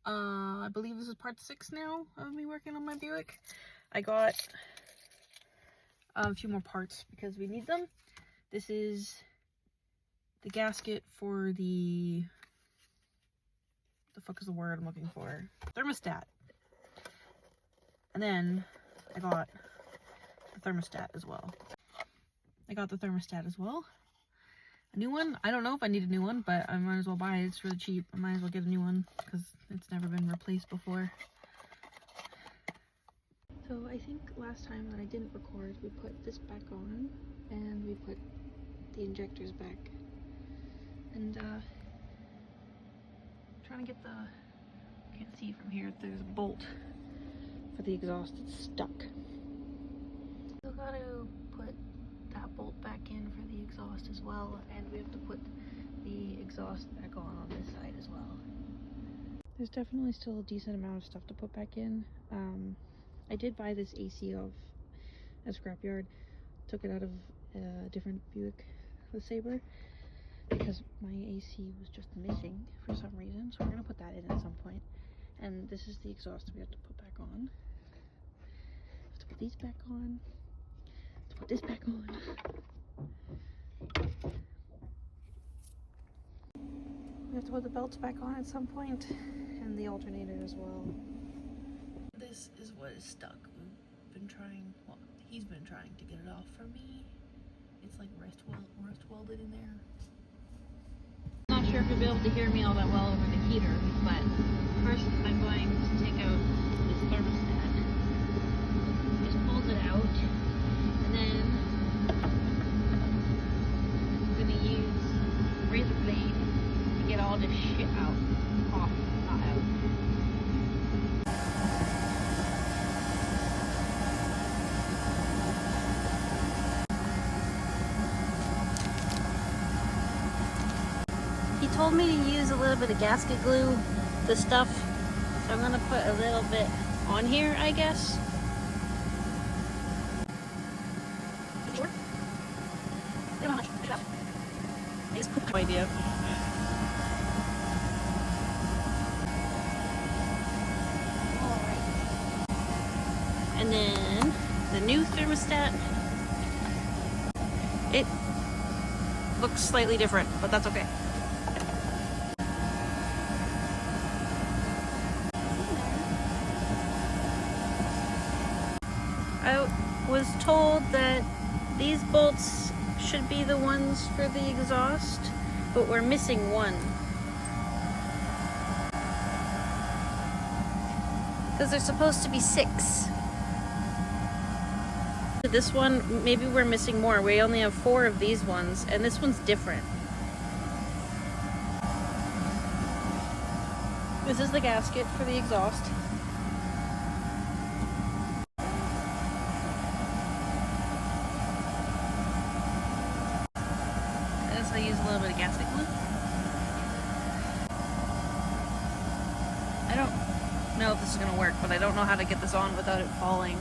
I believe this is part 6 now of me working on my Buick. I got a few more parts because we need them. This is the gasket for the fuck is the word I'm looking for? Thermostat. And then I got the thermostat as well. A new one. I don't know if I need a new one, but I might as well buy it. It's really cheap. I might as well get a new one because it's never been replaced before. So I think last time that I didn't record, we put this back on and we put the injectors back. And trying to get the, can't see from here, there's a bolt for the exhaust that's stuck. Still gotta put that bolt back in for the exhaust as well, and we have to put the exhaust back on this side as well. There's definitely still a decent amount of stuff to put back in. I did buy this AC off a scrapyard, took it out of a different Buick LeSabre because my AC was just missing for some reason, so we're gonna put that in at some point. And this is the exhaust that we have to put back on. Have to put these back on. Let's put this back on. We have to put the belts back on at some point, and the alternator as well. This is what is stuck. We've been trying, well, he's been trying to get it off for me. It's like rust welded in there. Not sure if you'll be able to hear me all that well over the heater, but first I'm going to take out this thermostat. Just pulls it out, and then I'm gonna use a razor blade to get all this shit out. Off, not out. He told me to use a little bit of gasket glue, the stuff, so I'm gonna put a little bit on here, I guess. Sure. I don't know how much. I just put no idea. Alright. And then the new thermostat. It looks slightly different, but that's okay. I was told that these bolts should be the ones for the exhaust, but we're missing one. Because there's supposed to be 6. This one, maybe we're missing more. We only have 4 of these ones, and this one's different. This is the gasket for the exhaust. I use a little bit of gasket glue. I don't know if this is going to work, but I don't know how to get this on without it falling.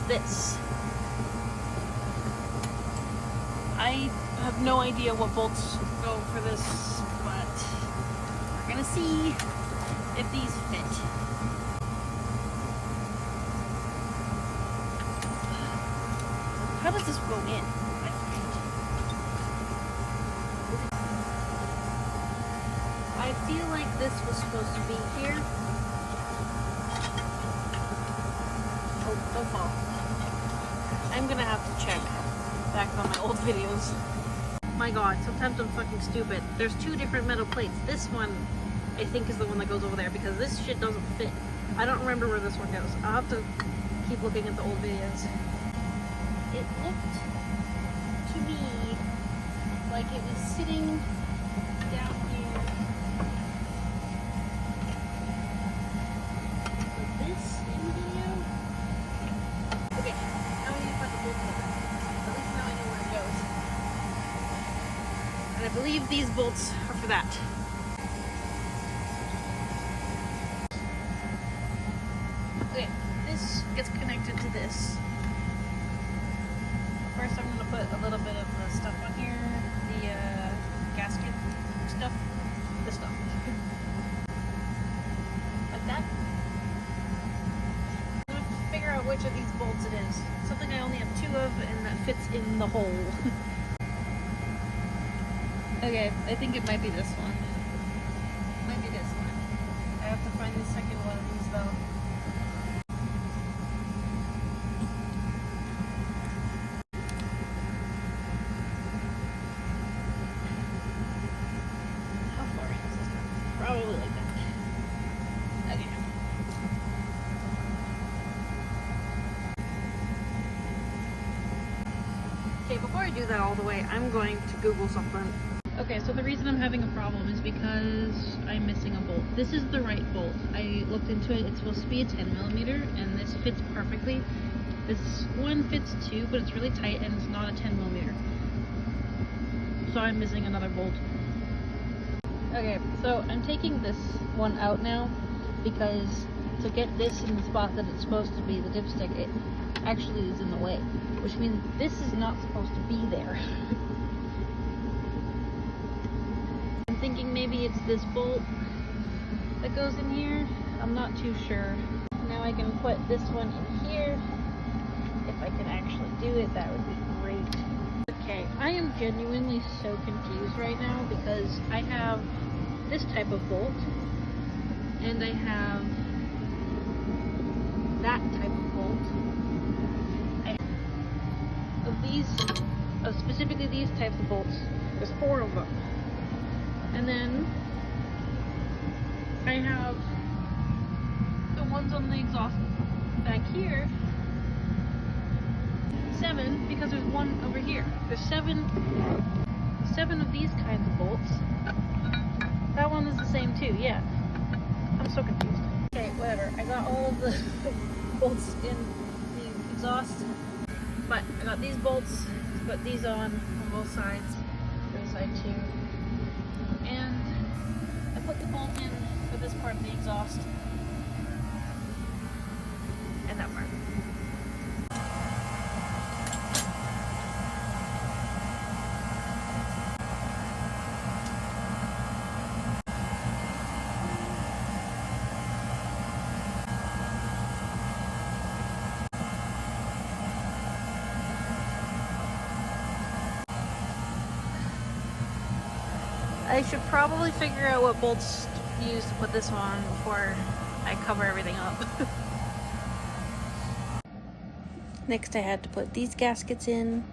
This. I have no idea what bolts go for this, but we're gonna see if these fit. How does this go in? I feel like this was supposed to be here. Oh, don't fall. I'm gonna have to check back on my old videos. My god, sometimes I'm fucking stupid. There's 2 different metal plates. This one, I think, is the one that goes over there because this shit doesn't fit. I don't remember where this one goes. I'll have to keep looking at the old videos. It looked to me like it was sitting down here. believe these bolts are for that. Okay, this gets connected to this. First I'm going to put a little bit of the stuff on here, the gasket stuff, this stuff. Like that. I'm going to figure out which of these bolts it is. Something I only have 2 of and that fits in the hole. Okay, I think it might be this one. Might be this one. I have to find the second one of these though. How far is this one? Probably like that. Okay. Okay, before I do that all the way, I'm going to Google something. Okay, so the reason I'm having a problem is because I'm missing a bolt. This is the right bolt. I looked into it. It's supposed to be a 10mm, and this fits perfectly. This one fits too, but it's really tight, and it's not a 10mm. So I'm missing another bolt. Okay, so I'm taking this one out now, because to get this in the spot that it's supposed to be, the dipstick, it actually is in the way. Which means this is not supposed to be there. Thinking maybe it's this bolt that goes in here. I'm not too sure. Now I can put this one in here. If I can actually do it, that would be great. Okay, I am genuinely so confused right now because I have this type of bolt and I have that type of bolt. Of these, specifically these types of bolts, there's 4 of them. And then I have the ones on the exhaust back here. 7, because there's one over here. There's 7 of these kinds of bolts. That one is the same too, yeah. I'm so confused. Okay, whatever. I got all of the bolts in the exhaust, but I got these bolts, put these on both sides, this side too. And I put the bolt in for this part of the exhaust and that part. I should probably figure out what bolts to use to put this on before I cover everything up. Next I had to put these gaskets in.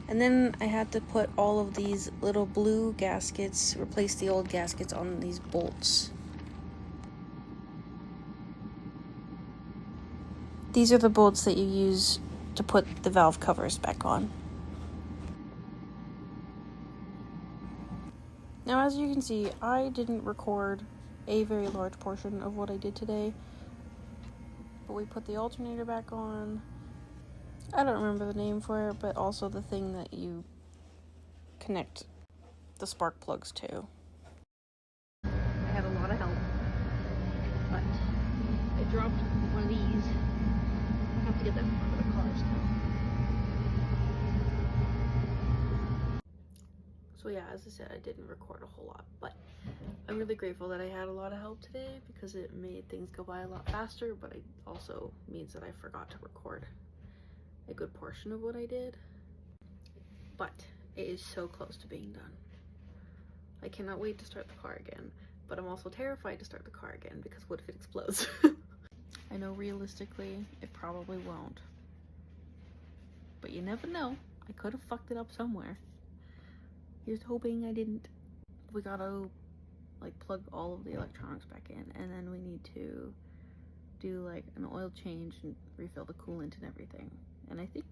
And then I had to put all of these little blue gaskets, replace the old gaskets on these bolts. These are the bolts that you use to put the valve covers back on. Now, as you can see, I didn't record a very large portion of what I did today, but we put the alternator back on. I don't remember the name for it, but also the thing that you connect the spark plugs to. I had a lot of help, but I dropped one of these. I have to get that for the cars now. So yeah, as I said, I didn't record a whole lot, but I'm really grateful that I had a lot of help today because it made things go by a lot faster, but it also means that I forgot to record a good portion of what I did. But it is so close to being done. I cannot wait to start the car again, but I'm also terrified to start the car again because what if it explodes? I know realistically it probably won't, but you never know. I could have fucked it up somewhere. Here's hoping I didn't. We gotta like plug all of the electronics back in, and then we need to do like an oil change and refill the coolant and everything. And I think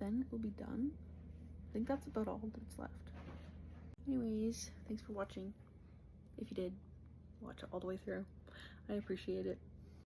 then it will be done. I think that's about all that's left. Anyways, thanks for watching. If you did watch it all the way through, I appreciate it.